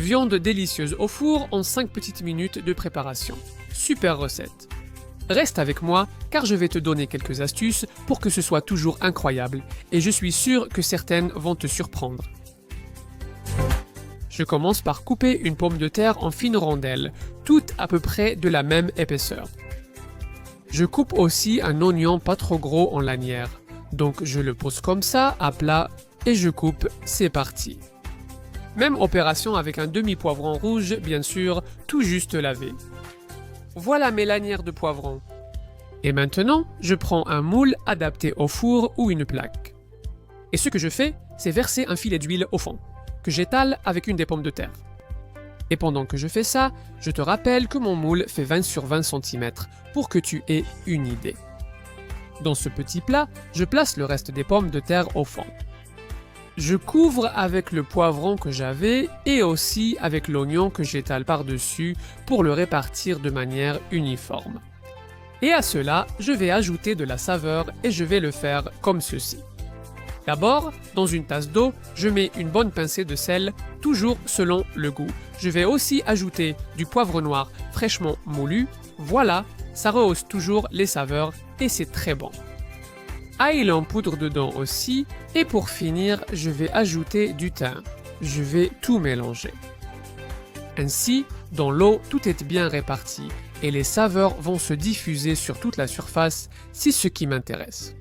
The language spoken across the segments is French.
viande délicieuse au four en 5 petites minutes de préparation. Super recette. Reste avec moi car je vais te donner quelques astuces pour que ce soit toujours incroyable et je suis sûr que certaines vont te surprendre. Je commence par couper une pomme de terre en fines rondelles, toutes à peu près de la même épaisseur. Je coupe aussi un oignon pas trop gros en lanières, donc je le pose comme ça à plat et je coupe, c'est parti. Même opération avec un demi-poivron rouge, bien sûr, tout juste lavé. Voilà mes lanières de poivrons. Et maintenant, je prends un moule adapté au four ou une plaque. Et ce que je fais, c'est verser un filet d'huile au fond, que j'étale avec une des pommes de terre. Et pendant que je fais ça, je te rappelle que mon moule fait 20 sur 20 cm pour que tu aies une idée. Dans ce petit plat, je place le reste des pommes de terre au fond. Je couvre avec le poivron que j'avais et aussi avec l'oignon que j'étale par-dessus pour le répartir de manière uniforme. Et à cela, je vais ajouter de la saveur et je vais le faire comme ceci. D'abord, dans une tasse d'eau, je mets une bonne pincée de sel, toujours selon le goût. Je vais aussi ajouter du poivre noir fraîchement moulu. Voilà, ça rehausse toujours les saveurs et c'est très bon. Ail en poudre dedans aussi. Et pour finir, je vais ajouter du thym. Je vais tout mélanger. Ainsi, dans l'eau, tout est bien réparti et les saveurs vont se diffuser sur toute la surface, c'est ce qui m'intéresse.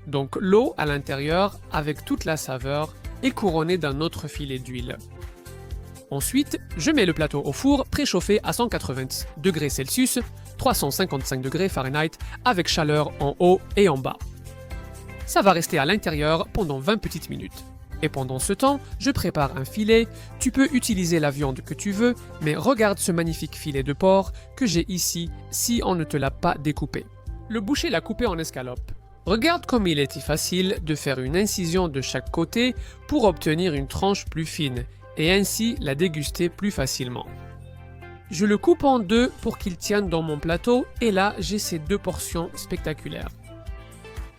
Donc l'eau à l'intérieur, avec toute la saveur, est couronnée d'un autre filet d'huile. Ensuite, je mets le plateau au four préchauffé à 180 degrés Celsius, 355 degrés Fahrenheit, avec chaleur en haut et en bas. Ça va rester à l'intérieur pendant 20 petites minutes. Et pendant ce temps, je prépare un filet. Tu peux utiliser la viande que tu veux, mais regarde ce magnifique filet de porc que j'ai ici si on ne te l'a pas découpé. Le boucher l'a coupé en escalope. Regarde comme il était facile de faire une incision de chaque côté pour obtenir une tranche plus fine et ainsi la déguster plus facilement. Je le coupe en deux pour qu'il tienne dans mon plateau et là j'ai ces deux portions spectaculaires.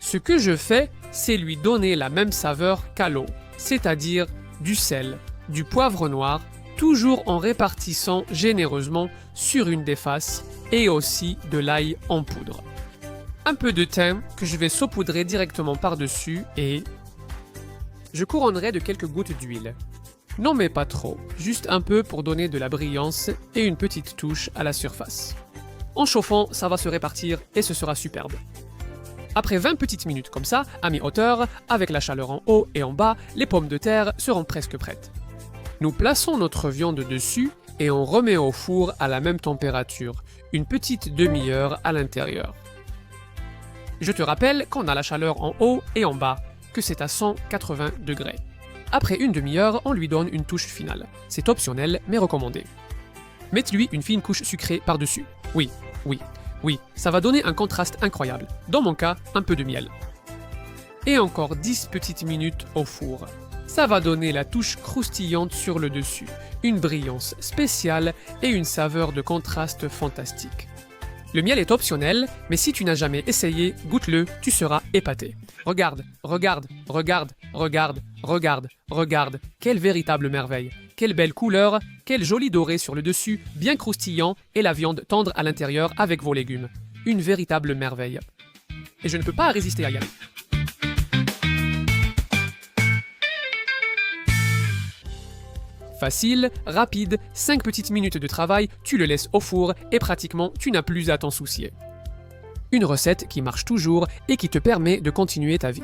Ce que je fais, c'est lui donner la même saveur qu'à l'eau, c'est-à-dire du sel, du poivre noir, toujours en répartissant généreusement sur une des faces et aussi de l'ail en poudre. Un peu de thym que je vais saupoudrer directement par-dessus et je couronnerai de quelques gouttes d'huile. Non mais pas trop, juste un peu pour donner de la brillance et une petite touche à la surface. En chauffant, ça va se répartir et ce sera superbe. Après 20 petites minutes comme ça, à mi-hauteur, avec la chaleur en haut et en bas, les pommes de terre seront presque prêtes. Nous plaçons notre viande dessus et on remet au four à la même température, une petite demi-heure à l'intérieur. Je te rappelle qu'on a la chaleur en haut et en bas, que c'est à 180 degrés. Après une demi-heure, on lui donne une touche finale. C'est optionnel mais recommandé. Mets-lui une fine couche sucrée par-dessus. Oui, ça va donner un contraste incroyable. Dans mon cas, un peu de miel. Et encore 10 petites minutes au four. Ça va donner la touche croustillante sur le dessus, une brillance spéciale et une saveur de contraste fantastique. Le miel est optionnel, mais si tu n'as jamais essayé, goûte-le, tu seras épaté. Regarde, quelle véritable merveille. Quelle belle couleur, quel joli doré sur le dessus, bien croustillant, et la viande tendre à l'intérieur avec vos légumes. Une véritable merveille. Et je ne peux pas résister à y aller. Facile, rapide, 5 petites minutes de travail, tu le laisses au four et pratiquement tu n'as plus à t'en soucier. Une recette qui marche toujours et qui te permet de continuer ta vie.